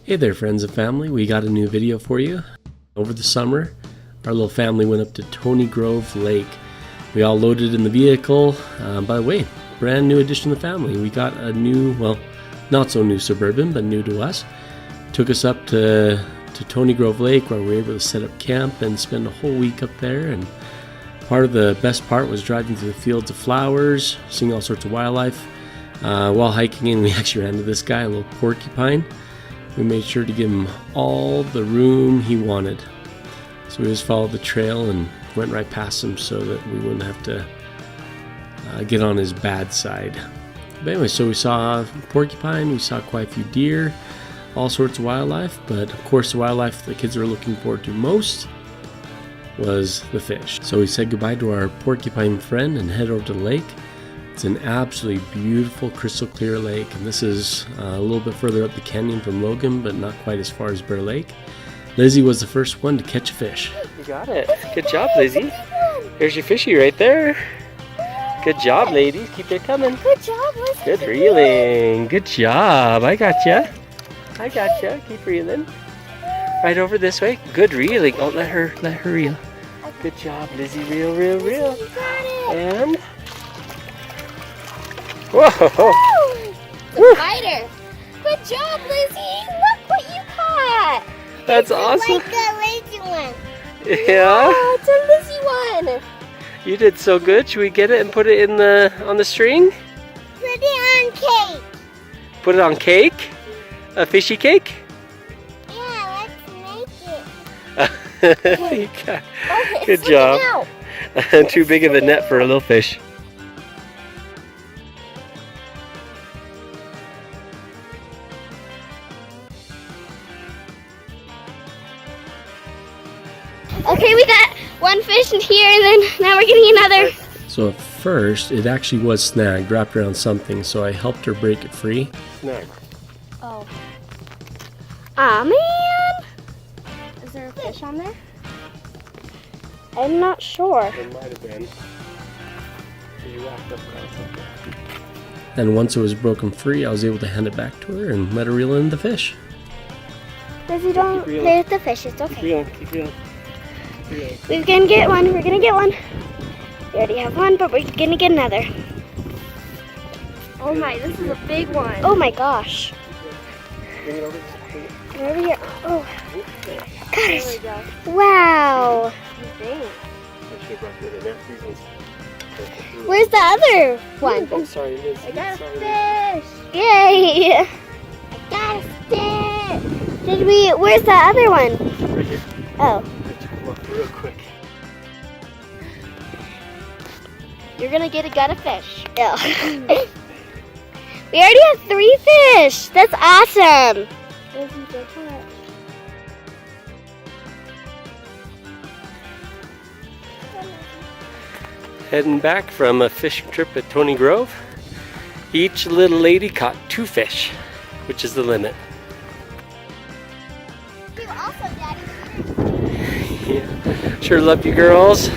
Hey there friends and family, we got a new video for you. Over the summer, our little family went up to Tony Grove Lake. We all loaded in the vehicle. By the way, brand new addition to the family. We got a new, well, not so new Suburban, but new to us. Took us up to Tony Grove Lake where we were able to set up camp and spend a whole week up there. And part of the best part was driving through the fields of flowers, seeing all sorts of wildlife. While hiking in, we actually ran into this guy, a little porcupine. We made sure to give him all the room he wanted. So we just followed the trail and went right past him so that we wouldn't have to get on his bad side. But anyway, so we saw a porcupine, we saw quite a few deer, all sorts of wildlife. But of course the wildlife the kids were looking forward to most was the fish. So we said goodbye to our porcupine friend and head over to the lake. It's an absolutely beautiful crystal clear lake, and this is a little bit further up the canyon from Logan, but not quite as far as Bear Lake. Lizzie was the first one to catch a fish. You got it. Good job, Lizzie. Here's your fishy right there. Good job, ladies. Keep it coming. Good job, Lizzie. Good reeling. Good job. I got you. I got you. Keep reeling. Right over this way. Good reeling. Oh, let her reel. Good job, Lizzie. Reel, reel, reel. And whoa! Woo. Spider. Good job, Lizzie. Look what you caught. That's awesome. Like the lazy one. Yeah. Oh, it's a Lizzie one. You did so good. Should we get it and put it in on the string? Put it on cake. Put it on cake? A fishy cake? Yeah, let's make it. Good job. Too big of a net for a little fish. Okay, we got one fish in here, and then now we're getting another. So at first, it actually was snagged, wrapped around something, so I helped her break it free. Snagged. Oh. Aw, man. Is there a fish on there? I'm not sure. It might have been. You wrapped up around something. And once it was broken free, I was able to hand it back to her and let her reel in the fish. Lizzie, don't play with the fish. It's okay. Keep reeling, keep reeling. We're gonna get one. We're gonna get one. We already have one, but we're gonna get another. Oh my, this is a big one. Oh my gosh. Bring it over. Over here. Oh. Gosh. Wow. Where's the other one? Oh, sorry, Liz. I got a fish. Yay. I got a fish. Where's the other one? Right here. Oh. Real quick. You're gonna get a gut of fish. Yeah. We already have 3 fish. That's awesome. Heading back from a fishing trip at Tony Grove. Each little lady caught 2 fish, which is the limit. You also, Daddy. Yeah. Sure love you girls.